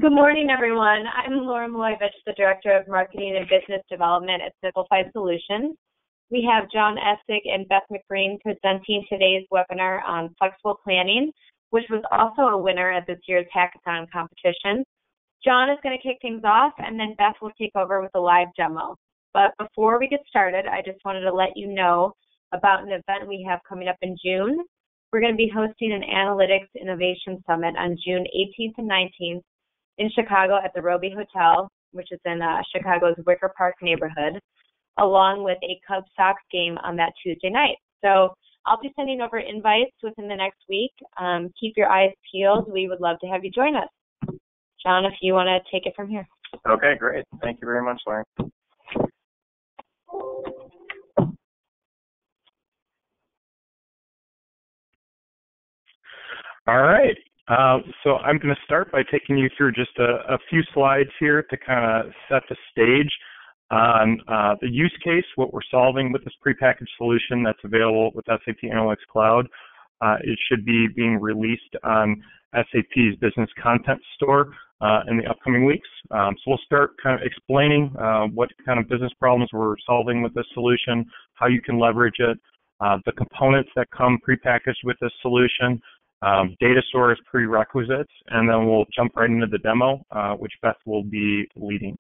Good morning, everyone. I'm Laura Maloyevich, the Director of Marketing and Business Development at Simplify Solutions. We have John Essick and Beth McBreen presenting today's webinar on flexible planning, which was also a winner at this year's hackathon competition. John is going to kick things off, and then Beth will take over with a live demo. But before we get started, I just wanted to let you know about an event we have coming up in June. We're going to be hosting an Analytics Innovation Summit on June 18th and 19th in Chicago at the Roby Hotel, which is in Chicago's Wicker Park neighborhood, along with a Cubs Sox game on that Tuesday night. So I'll be sending over invites within the next week. Keep your eyes peeled. We would love to have you join us. John, if you want to take it from here. Okay, great. Thank you very much, Larry. All right. So I'm going to start by taking you through just a few slides here to kind of set the stage on the use case, what we're solving with this prepackaged solution that's available with SAP Analytics Cloud. It should be being released on SAP's Business Content Store in the upcoming weeks. So we'll start kind of explaining what kind of business problems we're solving with this solution, how you can leverage it, the components that come prepackaged with this solution, data source prerequisites, and then we'll jump right into the demo, which Beth will be leading.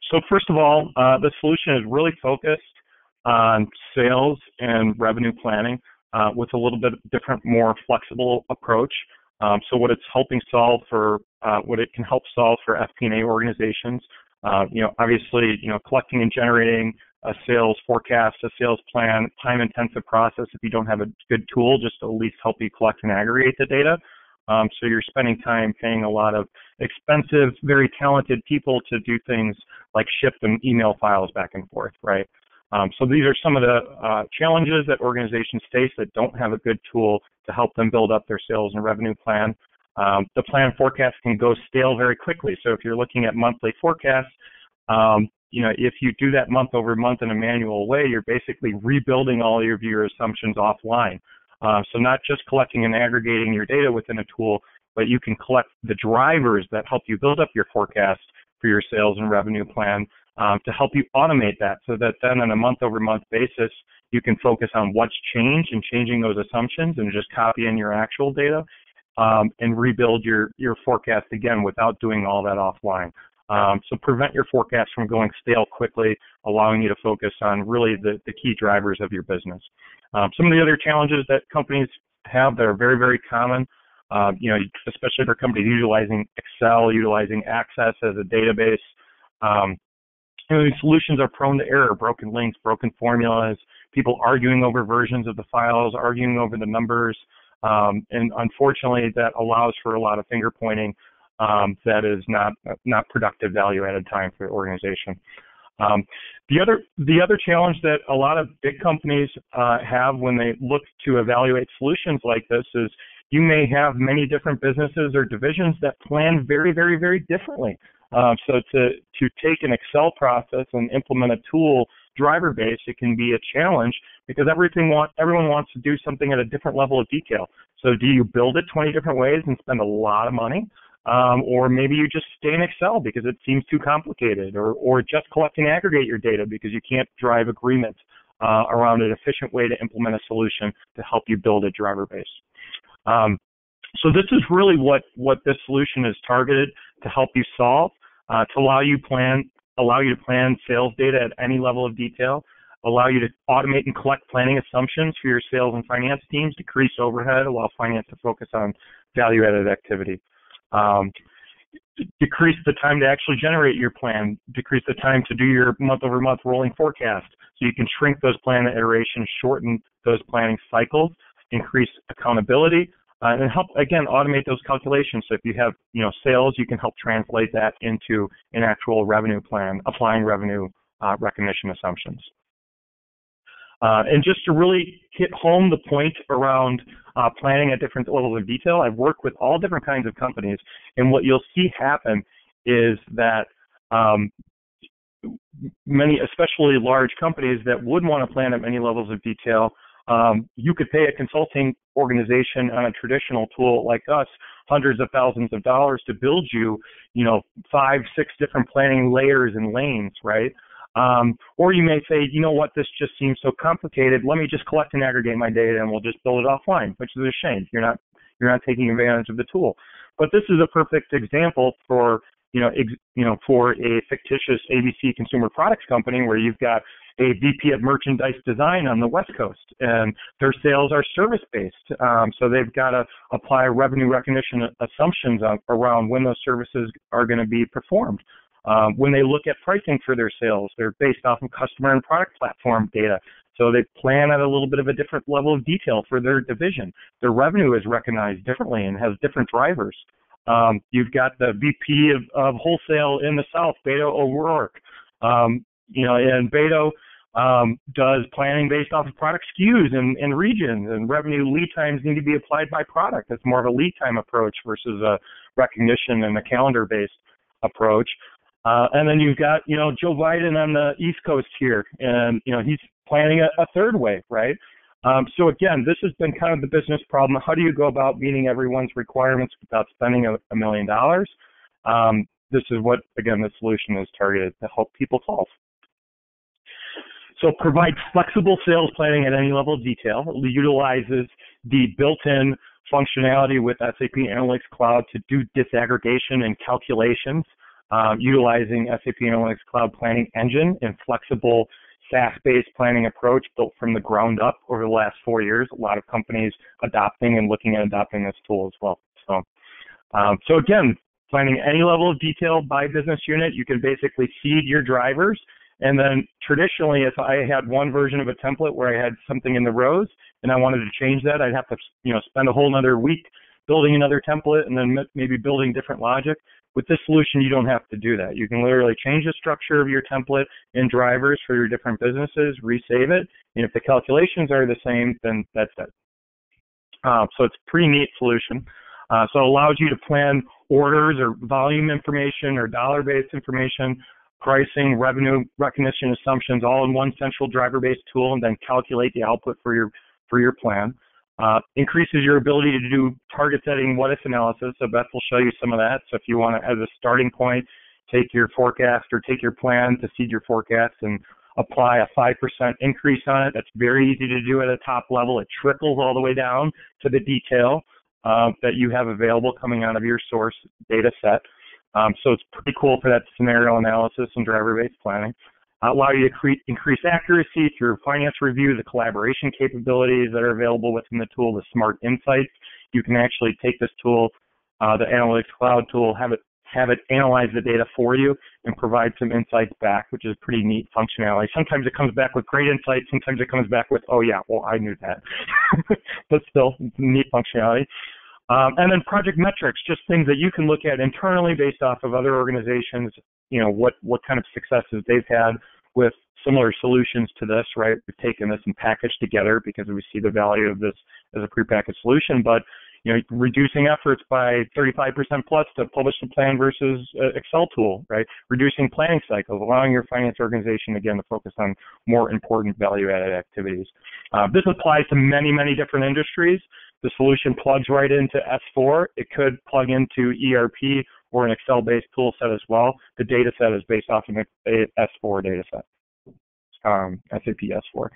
So first of all, the solution is really focused on sales and revenue planning with a little bit different, more flexible approach. So what it's helping solve for, what it can help solve for FP&A organizations, obviously, collecting and generating a sales forecast, a sales plan, time-intensive process if you don't have a good tool, just to at least help you collect and aggregate the data. So you're spending time paying a lot of expensive, very talented people to do things like ship and email files back and forth, right? So these are some of the challenges that organizations face that don't have a good tool to help them build up their sales and revenue plan. The plan forecast can go stale very quickly. So if you're looking at monthly forecasts, if you do that month over month in a manual way, you're basically rebuilding all of your assumptions offline. So not just collecting and aggregating your data within a tool, but you can collect the drivers that help you build up your forecast for your sales and revenue plan to help you automate that, so that then on a month over month basis, you can focus on what's changed and changing those assumptions and just copy in your actual data and rebuild your forecast again without doing all that offline. So prevent your forecast from going stale quickly, allowing you to focus on really the key drivers of your business. Some of the other challenges that companies have that are very, very common, especially for companies utilizing Excel, utilizing Access as a database, these solutions are prone to error, broken links, broken formulas, people arguing over versions of the files, arguing over the numbers, and unfortunately that allows for a lot of finger pointing that is not productive value-added time for the organization. The other challenge that a lot of big companies have when they look to evaluate solutions like this is you may have many different businesses or divisions that plan very, very, very differently. So to take an Excel process and implement a tool driver base, it can be a challenge because everyone wants to do something at a different level of detail. So do you build it 20 different ways and spend a lot of money? Or maybe you just stay in Excel because it seems too complicated, or just collect and aggregate your data because you can't drive agreement around an efficient way to implement a solution to help you build a driver base. So this is really what this solution is targeted to help you solve, to allow you to plan sales data at any level of detail, allow you to automate and collect planning assumptions for your sales and finance teams, decrease overhead, allow finance to focus on value-added activity. Decrease the time to actually generate your plan, decrease the time to do your month-over-month rolling forecast, so you can shrink those plan iterations, shorten those planning cycles, increase accountability, and help, again, automate those calculations. So if you have, sales, you can help translate that into an actual revenue plan, applying revenue recognition assumptions. And just to really hit home the point around planning at different levels of detail, I've worked with all different kinds of companies, and what you'll see happen is that many, especially large companies that would want to plan at many levels of detail, You could pay a consulting organization on a traditional tool like us hundreds of thousands of dollars to build you, 5, 6 different planning layers and lanes, right? Or you may say, you know what, this just seems so complicated. Let me just collect and aggregate my data, and we'll just build it offline, which is a shame. You're not taking advantage of the tool. But this is a perfect example for for a fictitious ABC consumer products company where you've got a VP of merchandise design on the West Coast, and their sales are service-based. So they've got to apply revenue recognition assumptions around when those services are going to be performed. When they look at pricing for their sales, they're based off of customer and product platform data. So they plan at a little bit of a different level of detail for their division. Their revenue is recognized differently and has different drivers. You've got the VP of wholesale in the South, Beto O'Rourke. And Beto does planning based off of product SKUs and regions, and revenue lead times need to be applied by product. It's more of a lead time approach versus a recognition and a calendar-based approach. And then you've got, Joe Biden on the East Coast here, and, he's planning a third way, right? So again, this has been kind of the business problem. How do you go about meeting everyone's requirements without spending $1 million? This is what, again, the solution is targeted to help people solve. So provide flexible sales planning at any level of detail. It utilizes the built-in functionality with SAP Analytics Cloud to do disaggregation and calculations, utilizing SAP Analytics Cloud Planning Engine and flexible SaaS-based planning approach built from the ground up over the last 4 years. A lot of companies adopting and looking at adopting this tool as well. So again, planning any level of detail by business unit, you can basically seed your drivers. And then traditionally, if I had one version of a template where I had something in the rows and I wanted to change that, I'd have to, spend a whole another week building another template and then maybe building different logic. With this solution, you don't have to do that. You can literally change the structure of your template and drivers for your different businesses, resave it, and if the calculations are the same, then that's it. So it's a pretty neat solution. So it allows you to plan orders or volume information or dollar-based information, pricing, revenue recognition assumptions, all in one central driver-based tool, and then calculate the output for your plan. Increases your ability to do target setting what-if analysis. So Beth will show you some of that. So if you want to, as a starting point, take your forecast or take your plan to seed your forecast and apply a 5% increase on it, that's very easy to do at a top level. It trickles all the way down to the detail that you have available coming out of your source data set. So it's pretty cool for that scenario analysis and driver-based planning. Allow you to increase accuracy through finance review, the collaboration capabilities that are available within the tool, the smart insights. You can actually take this tool, the Analytics Cloud tool, have it analyze the data for you and provide some insights back, which is pretty neat functionality. Sometimes it comes back with great insights. Sometimes it comes back with, oh yeah, well, I knew that. But still, it's neat functionality. And then project metrics, just things that you can look at internally based off of other organizations, what kind of successes they've had with similar solutions to this, right? We've taken this and packaged together because we see the value of this as a prepackaged solution, but reducing efforts by 35% plus to publish the plan versus Excel tool, right? Reducing planning cycles, allowing your finance organization, again, to focus on more important value-added activities. This applies to many, many different industries. The solution plugs right into S4. It could plug into ERP or an Excel-based tool set as well. The data set is based off of a S4 data set, SAP S4.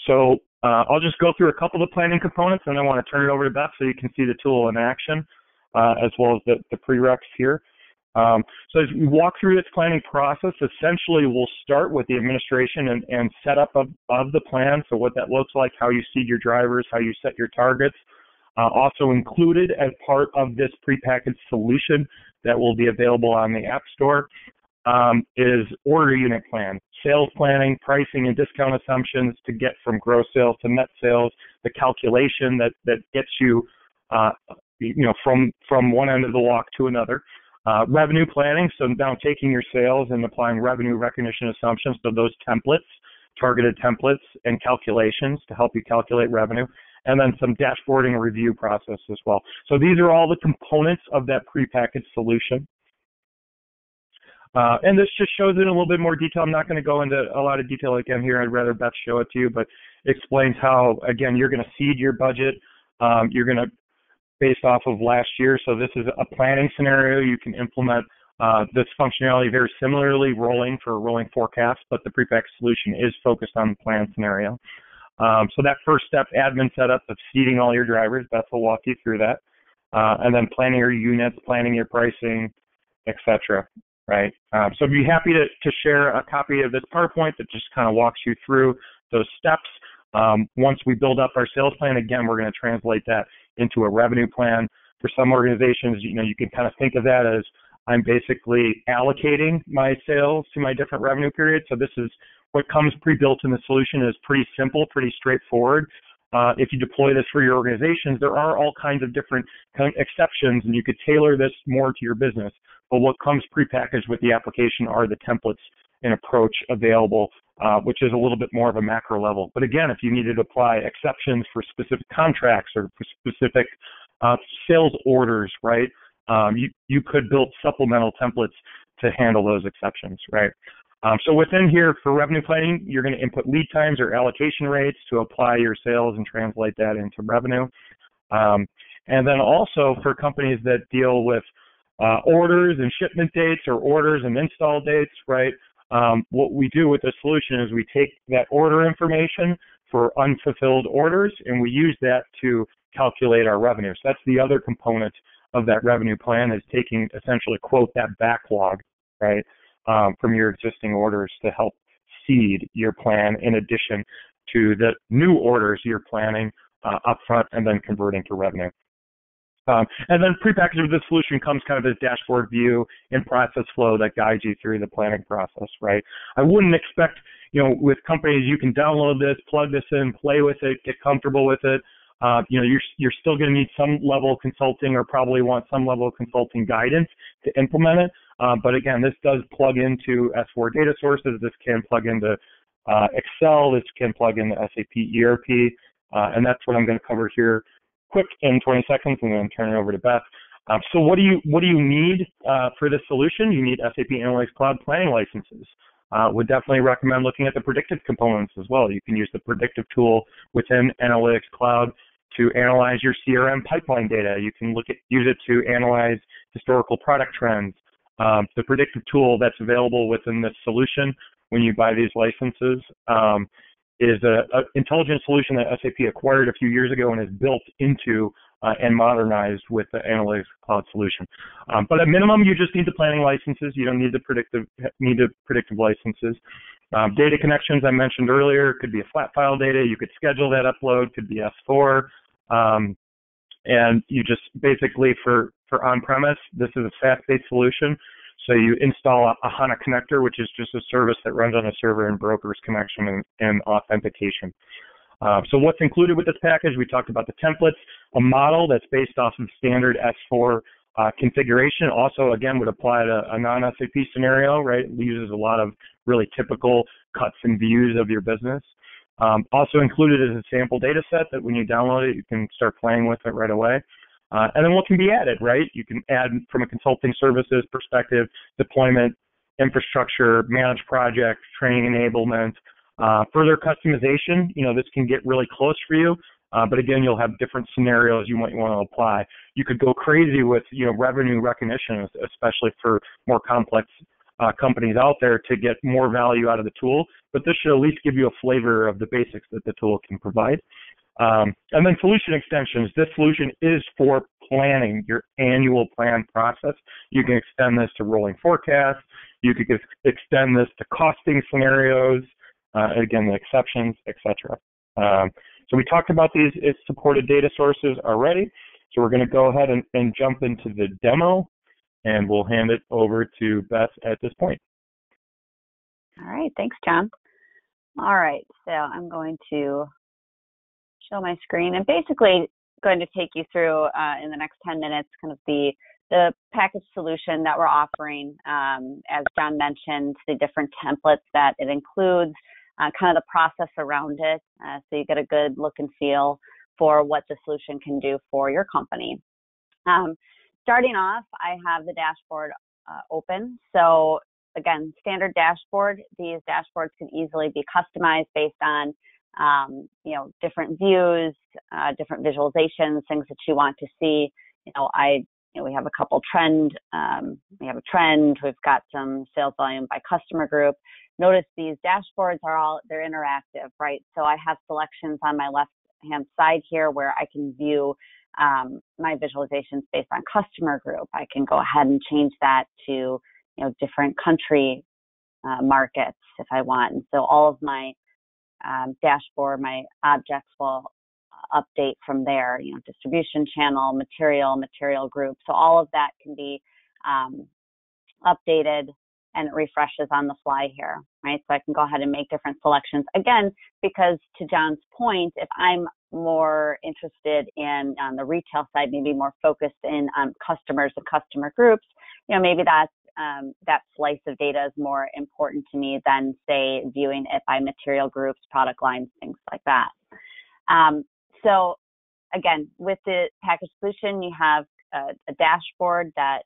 So I'll just go through a couple of the planning components, and I want to turn it over to Beth so you can see the tool in action, as well as the prereqs here. So as we walk through this planning process, essentially we'll start with the administration and setup of the plan, so what that looks like, how you seed your drivers, how you set your targets. Also included as part of this prepackaged solution that will be available on the App Store is order unit plan, sales planning, pricing and discount assumptions to get from gross sales to net sales, the calculation that gets you, from one end of the walk to another. Revenue planning, so now taking your sales and applying revenue recognition assumptions, so those templates, targeted templates and calculations to help you calculate revenue. And then some dashboarding and review process as well. So these are all the components of that prepackaged solution. And this just shows it in a little bit more detail. I'm not going to go into a lot of detail again here. I'd rather Beth show it to you, but explains how, again, you're going to seed your budget. You're going to based off of last year. So this is a planning scenario. You can implement this functionality very similarly, rolling for a rolling forecast, but the prepackaged solution is focused on the plan scenario. So that first step, admin setup of seeding all your drivers, Beth will walk you through that. And then planning your units, planning your pricing, etc. Right? So I'd be happy to share a copy of this PowerPoint that just kind of walks you through those steps. Once we build up our sales plan, again, we're going to translate that into a revenue plan. For some organizations, you can kind of think of that as I'm basically allocating my sales to my different revenue periods. So this is what comes pre-built in the solution is pretty simple, pretty straightforward. If you deploy this for your organizations, there are all kinds of different exceptions, and you could tailor this more to your business. But what comes prepackaged with the application are the templates and approach available, which is a little bit more of a macro level. But again, if you needed to apply exceptions for specific contracts or for specific sales orders, right, you could build supplemental templates to handle those exceptions, right? So within here for revenue planning, you're going to input lead times or allocation rates to apply your sales and translate that into revenue. And then also for companies that deal with orders and shipment dates or orders and install dates, right? What we do with the solution is we take that order information for unfulfilled orders and we use that to calculate our revenue. So that's the other component of that revenue plan is taking essentially quote that backlog, right, from your existing orders to help seed your plan in addition to the new orders you're planning upfront and then converting to revenue. And then prepackaged with this solution comes kind of this dashboard view and process flow that guides you through the planning process, right? I wouldn't expect, with companies, you can download this, plug this in, play with it, get comfortable with it. You're still going to need some level of consulting or probably want some level of consulting guidance to implement it. But again, this does plug into S4 data sources. This can plug into Excel. This can plug into SAP ERP. And that's what I'm going to cover here quick in 20 seconds and then turn it over to Beth. So what do you need for this solution? You need SAP Analytics Cloud planning licenses. Would definitely recommend looking at the predictive components as well. You can use the predictive tool within Analytics Cloud to analyze your CRM pipeline data. You can use it to analyze historical product trends. The predictive tool that's available within this solution when you buy these licenses is an intelligent solution that SAP acquired a few years ago and is built into and modernized with the Analytics Cloud solution. But at minimum, you just need the planning licenses. You don't need the predictive licenses. Data connections I mentioned earlier could be a flat file data. You could schedule that upload, could be S4. And you just basically for on-premise, this is a SaaS-based solution. So you install a HANA connector, which is just a service that runs on a server and brokers connection and authentication. So what's included with this package? We talked about the templates, a model that's based off of standard S4 configuration. Also, again, would apply to a non-SAP scenario, right? It uses a lot of really typical cuts and views of your business. Also included is a sample data set that when you download it, you can start playing with it right away. And then what can be added, right? You can add from a consulting services perspective, deployment, infrastructure, managed projects, training enablement, further customization. This can get really close for you. But again, you'll have different scenarios you might want to apply. You could go crazy with, revenue recognition, especially for more complex companies out there to get more value out of the tool. But this should at least give you a flavor of the basics that the tool can provide. And then solution extensions. This solution is for planning your annual plan process. You can extend this to rolling forecasts. You could extend this to costing scenarios, again, the exceptions, etc. So we talked about these supported data sources already. So we're going to go ahead and jump into the demo, and we'll hand it over to Beth at this point. All right. Thanks, John. All right. So I'm going to show my screen and basically going to take you through in the next 10 minutes kind of the package solution that we're offering. As John mentioned, the different templates that it includes, kind of the process around it, so you get a good look and feel for what the solution can do for your company. Starting off, I have the dashboard open. So again, standard dashboard. These dashboards can easily be customized based on different views, different visualizations, things that you want to see. We have a couple we have a trend, we've got some sales volume by customer group. Notice these dashboards they're interactive, right? So I have selections on my left-hand side here where I can view my visualizations based on customer group. I can go ahead and change that to, different country markets if I want. And so all of my dashboard, my objects will update from there, distribution channel, material group. So all of that can be updated and it refreshes on the fly here, right? So I can go ahead and make different selections. Again, because to John's point, if I'm more interested in on the retail side, maybe more focused in on customers and customer groups, maybe that slice of data is more important to me than, say, viewing it by material groups, product lines, things like that. So again, with the package solution, you have a dashboard that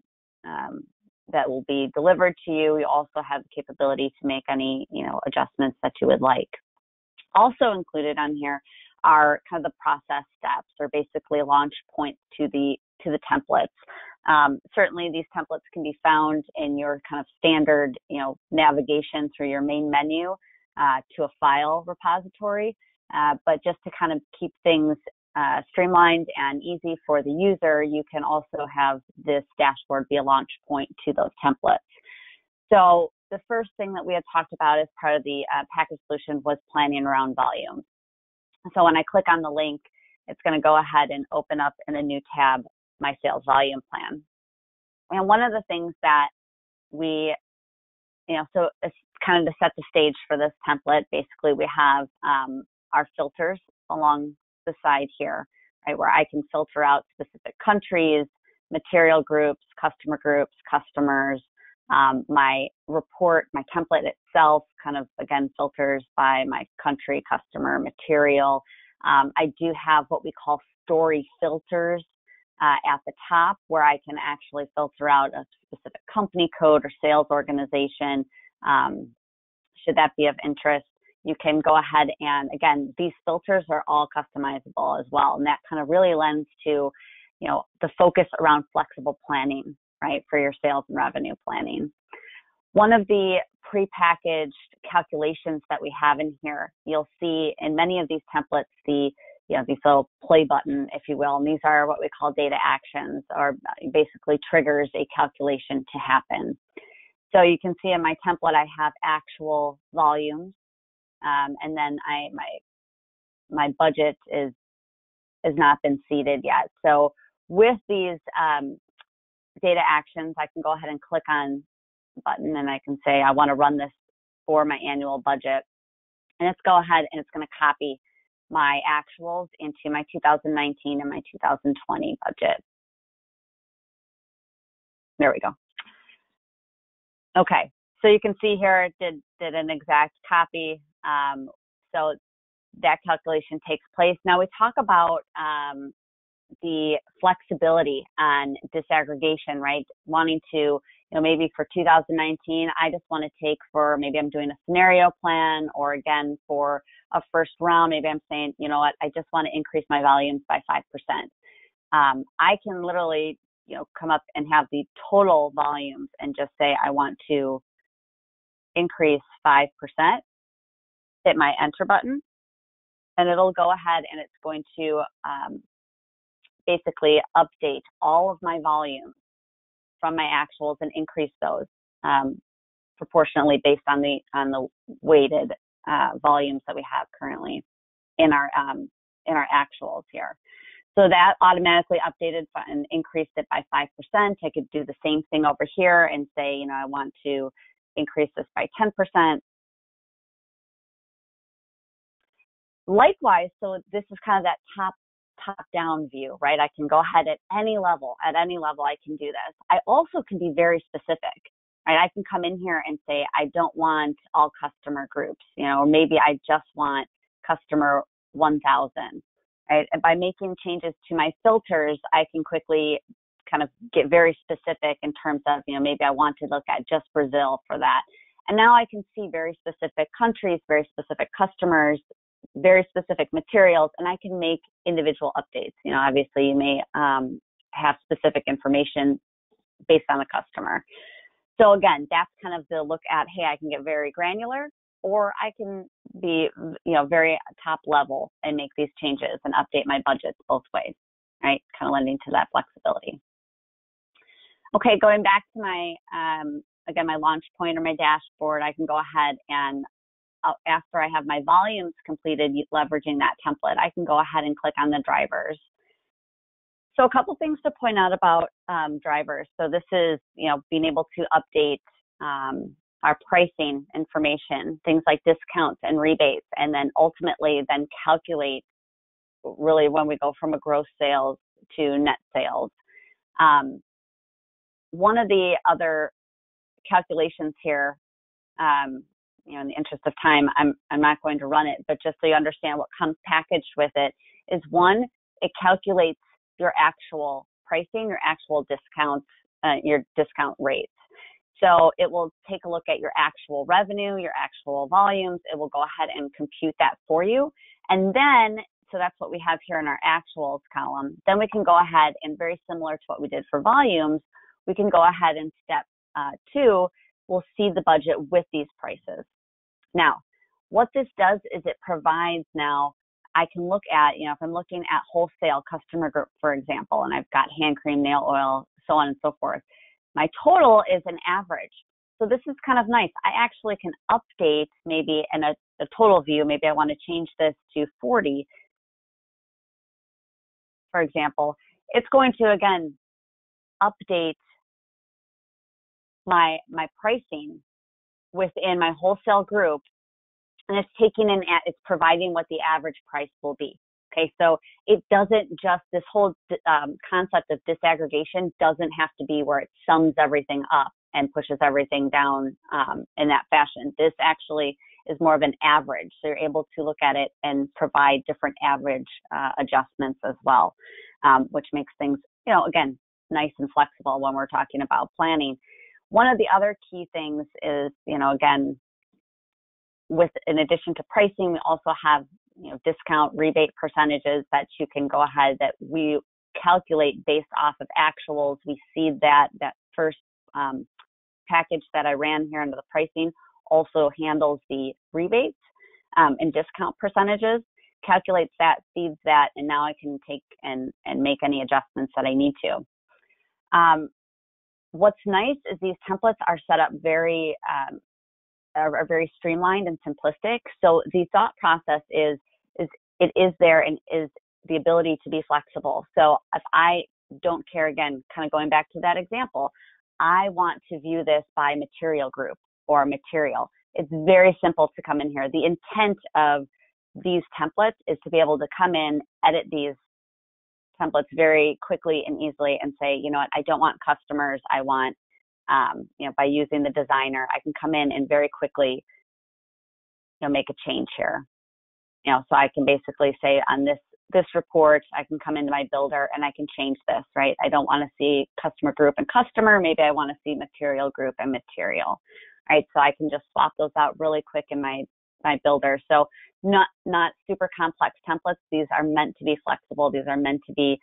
will be delivered to you. You also have the capability to make any, adjustments that you would like. Also included on here are kind of the process steps, or basically launch points to the templates. Certainly these templates can be found in your kind of standard, navigation through your main menu to a file repository. But just to kind of keep things streamlined and easy for the user, you can also have this dashboard be a launch point to those templates. So the first thing that we had talked about as part of the package solution was planning around volume. So when I click on the link, it's going to go ahead and open up in a new tab my sales volume plan. And one of the things that we, so it's kind of to set the stage for this template, basically we have our filters along the side here, right, where I can filter out specific countries, material groups, customers. My report, my template itself kind of, again, filters by my country, customer, material. I do have what we call story filters at the top, where I can actually filter out a specific company code or sales organization. Should that be of interest, you can go ahead and, again, these filters are all customizable as well. And that kind of really lends to, the focus around flexible planning, right, for your sales and revenue planning. One of the prepackaged calculations that we have in here, you'll see in many of these templates, these little play button, if you will, and these are what we call data actions, or basically triggers a calculation to happen. So you can see in my template, I have actual volumes, and then my budget has not been seeded yet. So with these data actions, I can go ahead and click on the button and I can say I want to run this for my annual budget. And let's go ahead and it's going to copy my actuals into my 2019 and my 2020 budget. There we go. Okay, so you can see here it did an exact copy. So that calculation takes place. Now we talk about the flexibility on disaggregation, right? Wanting to, maybe for 2019, I just want to take for, maybe I'm doing a scenario plan, or again, for a first round, maybe I'm saying, you know what, I just want to increase my volumes by 5%. I can literally, come up and have the total volumes and just say, I want to increase 5%, hit my enter button, and it'll go ahead and it's going to basically update all of my volumes from my actuals and increase those proportionately based on the weighted volumes that we have currently in our actuals here. So that automatically updated and increased it by 5%. I could do the same thing over here and say, I want to increase this by 10%. Likewise, so this is kind of that top-down view, right? I can go ahead at any level I can do this. I also can be very specific, right? I can come in here and say, I don't want all customer groups, or maybe I just want customer 1000, right? And by making changes to my filters, I can quickly kind of get very specific in terms of, maybe I want to look at just Brazil for that. And now I can see very specific countries, very specific customers, very specific materials, and I can make individual updates. Obviously you may have specific information based on the customer. So again, that's kind of the look at, hey, I can get very granular, or I can be, very top level and make these changes and update my budgets both ways, right? Kind of lending to that flexibility. Okay, going back to my, again, my launch point or my dashboard, I can go ahead and after I have my volumes completed, leveraging that template, I can go ahead and click on the drivers. So a couple things to point out about drivers. So this is, being able to update our pricing information, things like discounts and rebates, and then ultimately then calculate really when we go from a gross sales to net sales. One of the other calculations here, in the interest of time, I'm not going to run it, but just so you understand what comes packaged with it is, one, it calculates your actual pricing, your actual discounts, your discount rates. So it will take a look at your actual revenue, your actual volumes. It will go ahead and compute that for you. And then, so that's what we have here in our actuals column. Then we can go ahead and, very similar to what we did for volumes, we can go ahead and step 2, we'll see the budget with these prices. Now, what this does is it provides now, I can look at, if I'm looking at wholesale customer group, for example, and I've got hand cream, nail oil, so on and so forth. My total is an average. So this is kind of nice. I actually can update maybe in a total view. Maybe I want to change this to 40, for example. It's going to, again, update my pricing within my wholesale group, and it's taking in, it's providing what the average price will be. Okay, so it doesn't just, this whole concept of disaggregation doesn't have to be where it sums everything up and pushes everything down in that fashion. This actually is more of an average. So you're able to look at it and provide different average adjustments as well, which makes things, again, nice and flexible when we're talking about planning. One of the other key things is, again, in addition to pricing, we also have, discount rebate percentages that you can go ahead, that we calculate based off of actuals. We see that first package that I ran here under the pricing also handles the rebates and discount percentages, calculates that, feeds that, and now I can take and make any adjustments that I need to. What's nice is these templates are set up are very streamlined and simplistic. So the thought process is it is there and is the ability to be flexible. So if I don't care, again, kind of going back to that example, I want to view this by material group or material. It's very simple to come in here. The intent of these templates is to be able to come in, edit these templates very quickly and easily and say, you know what, I don't want customers. I want, by using the designer, I can come in and very quickly, make a change here. So I can basically say on this report, I can come into my builder and I can change this, right? I don't want to see customer group and customer. Maybe I want to see material group and material, right? So I can just swap those out really quick in my builder. So not super complex templates. These are meant to be flexible. These are meant to be,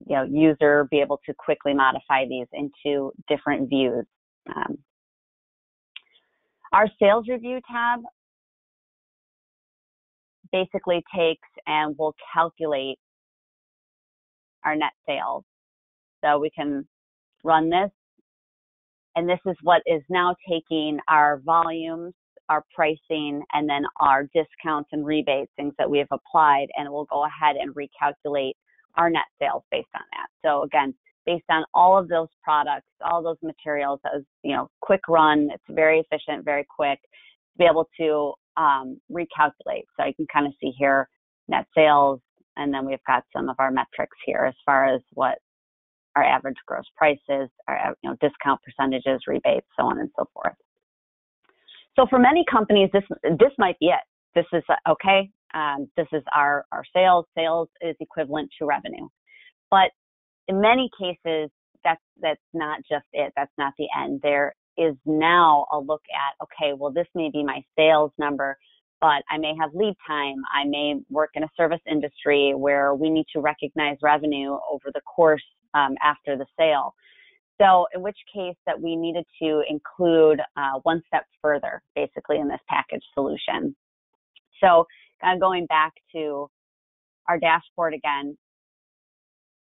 user be able to quickly modify these into different views. Our sales review tab basically takes and will calculate our net sales. So we can run this, and this is what is now taking our volumes, our pricing, and then our discounts and rebates, things that we have applied, and it will go ahead and recalculate our net sales based on that. So again, based on all of those products, all those materials, that was, quick run. It's very efficient, very quick to be able to recalculate. So you can kind of see here net sales, and then we've got some of our metrics here as far as what our average gross price is, our discount percentages, rebates, so on and so forth. So for many companies, this might be it. This is okay. This is our sales. Sales is equivalent to revenue. But in many cases, that's not just it. That's not the end. There is now a look at, okay, well, this may be my sales number, but I may have lead time. I may work in a service industry where we need to recognize revenue over the course after the sale. So in which case that we needed to include one step further, basically, in this package solution. So kind of going back to our dashboard again,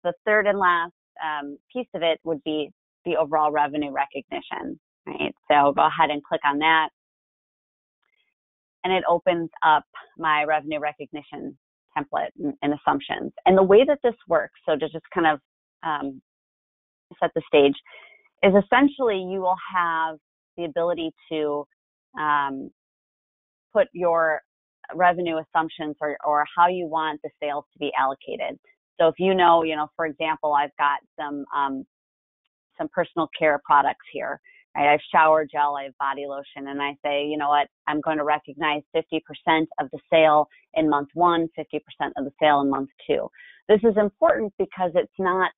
the third and last piece of it would be the overall revenue recognition, right? So go ahead and click on that, and it opens up my revenue recognition template and assumptions. And the way that this works, so to just kind of set the stage, is essentially you will have the ability to put your revenue assumptions or how you want the sales to be allocated. So if you know, for example, I've got some personal care products here. Right? I have shower gel, I have body lotion, and I say, you know what, I'm going to recognize 50% of the sale in month 1, 50% of the sale in month 2. This is important because it's not,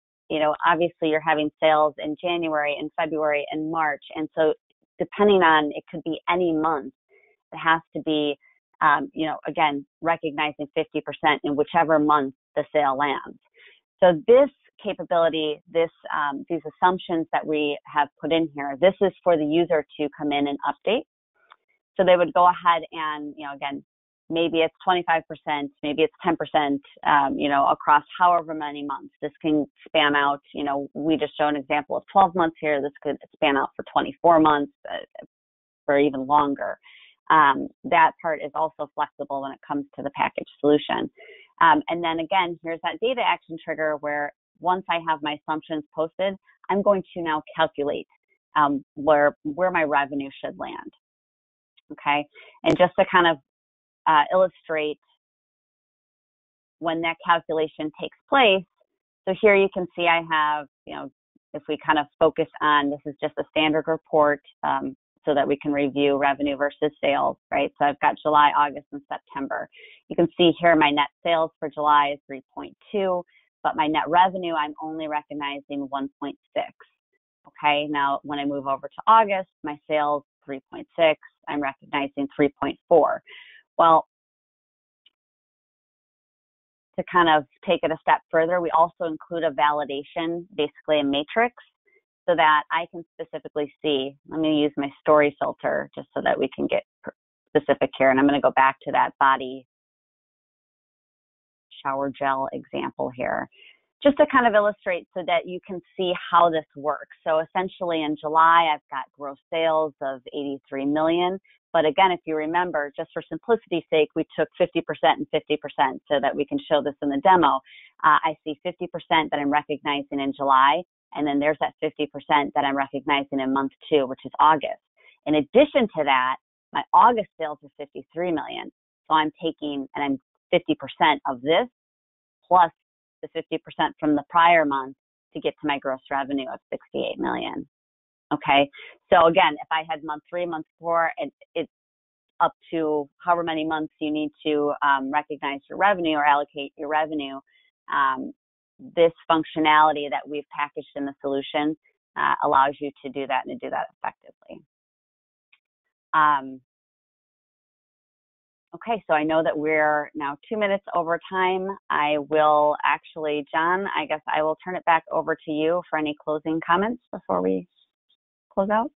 obviously you're having sales in January and February and March, and so depending on, it could be any month, it has to be, again, recognizing 50% in whichever month the sale lands. So this capability, these assumptions that we have put in here, this is for the user to come in and update. So they would go ahead and, again, maybe it's 25%, maybe it's 10%, across however many months. This can span out, we just show an example of 12 months here. This could span out for 24 months, or even longer. That part is also flexible when it comes to the package solution. And then again, here's that data action trigger where once I have my assumptions posted, I'm going to now calculate where my revenue should land. Okay, and just to kind of illustrate when that calculation takes place, so here you can see I have, if we kind of focus on, this is just a standard report so that we can review revenue versus sales, right? So I've got July, August, and September. You can see here my net sales for July is 3.2, but my net revenue, I'm only recognizing 1.6. Okay, now when I move over to August, my sales 3.6, I'm recognizing 3.4. Well, to kind of take it a step further, we also include a validation, basically a matrix, so that I can specifically see. Let me use my story filter just so that we can get specific here. And I'm going to go back to that body shower gel example here, just to kind of illustrate so that you can see how this works. So essentially in July, I've got gross sales of 83 million. But again, if you remember, just for simplicity's sake, we took 50% and 50% so that we can show this in the demo. I see 50% that I'm recognizing in July, and then there's that 50% that I'm recognizing in month 2, which is August. In addition to that, my August sales are 53 million. So I'm taking, and I'm 50% of this plus the 50% from the prior month to get to my gross revenue of 68 million. Okay, so again, if I had month 3, month 4, and it's up to however many months you need to recognize your revenue or allocate your revenue, this functionality that we've packaged in the solution allows you to do that and to do that effectively. Okay, so I know that we're now 2 minutes over time. I will actually, John, I guess I will turn it back over to you for any closing comments before we close out.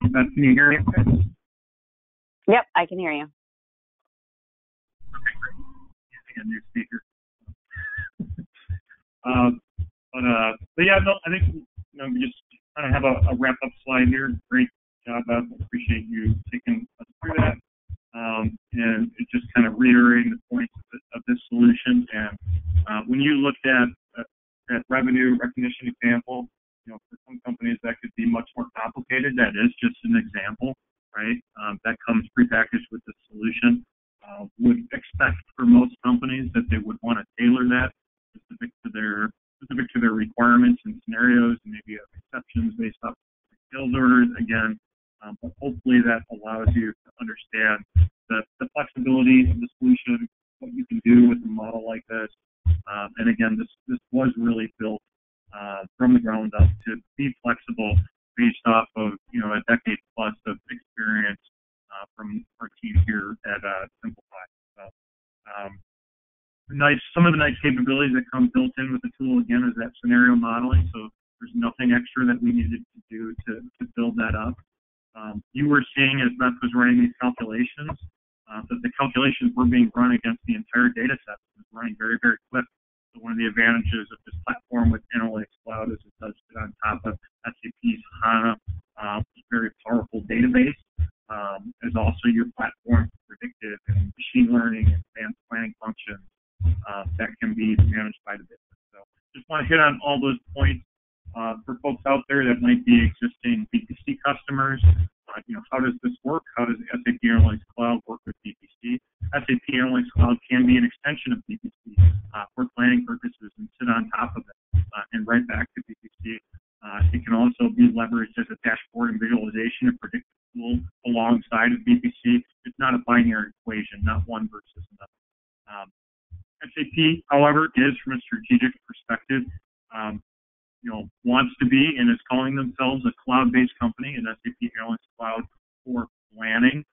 Can you hear me? Yep, I can hear you. Okay, great. Using a new speaker. But yeah, no, I think we just kind of have a wrap-up slide here. Great job, Beth. Appreciate you taking us through that. And it just kind of reiterating the points of this solution. And when you looked at revenue recognition example, for some companies that could be much more complicated. That is just an example, right? That comes prepackaged with the solution. Would expect for most companies that they would want to tailor that specific to their requirements and scenarios, and maybe have exceptions based off sales orders. Again, but hopefully that allows you to understand the flexibility of the solution, what you can do with a model like this. And again, this was really built from the ground up to be flexible based off of, a decade plus of experience from our team here at Simplify. So, some of the nice capabilities that come built in with the tool, again, is that scenario modeling. So there's nothing extra that we needed to do to build that up. You were seeing, as Beth was running these calculations, that the calculations were being run against the entire data set. It was running very, very quick. So one of the advantages of this platform with Analytics Cloud is it does sit on top of SAP's HANA, very powerful database. There's also your platform for predictive and machine learning and advanced planning functions that can be managed by the business. So just want to hit on all those points for folks out there that might be existing BPC customers. How does this work? How does SAP Analytics Cloud work with BPC? SAP Analytics Cloud can be an extension of BPC for planning purposes and sit on top of it and right back to BPC. It can also be leveraged as a dashboard and visualization and predictive tool alongside of BPC. It's not a binary equation, not one versus another. SAP, however, is from a strategic perspective, wants to be and is calling themselves a cloud-based company, and SAP Analytics Cloud for planning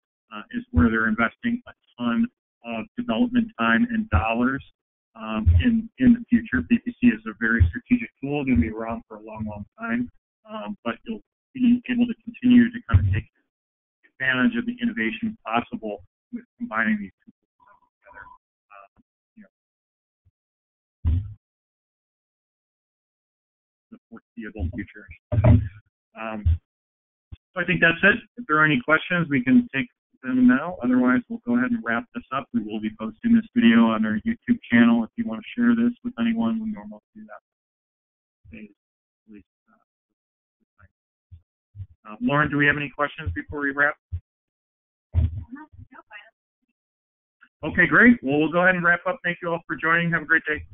is where they're investing a ton of development time and dollars in the future. BPC is a very strategic tool, going to be around for a long, long time, but you'll be able to continue to kind of take advantage of the innovation possible with combining these two tools together. The foreseeable future. So I think that's it. If there are any questions, we can take them now. Otherwise, we'll go ahead and wrap this up. We will be posting this video on our YouTube channel. If you want to share this with anyone, we normally do that. Lauren, do we have any questions before we wrap? Okay, great. Well, we'll go ahead and wrap up. Thank you all for joining. Have a great day.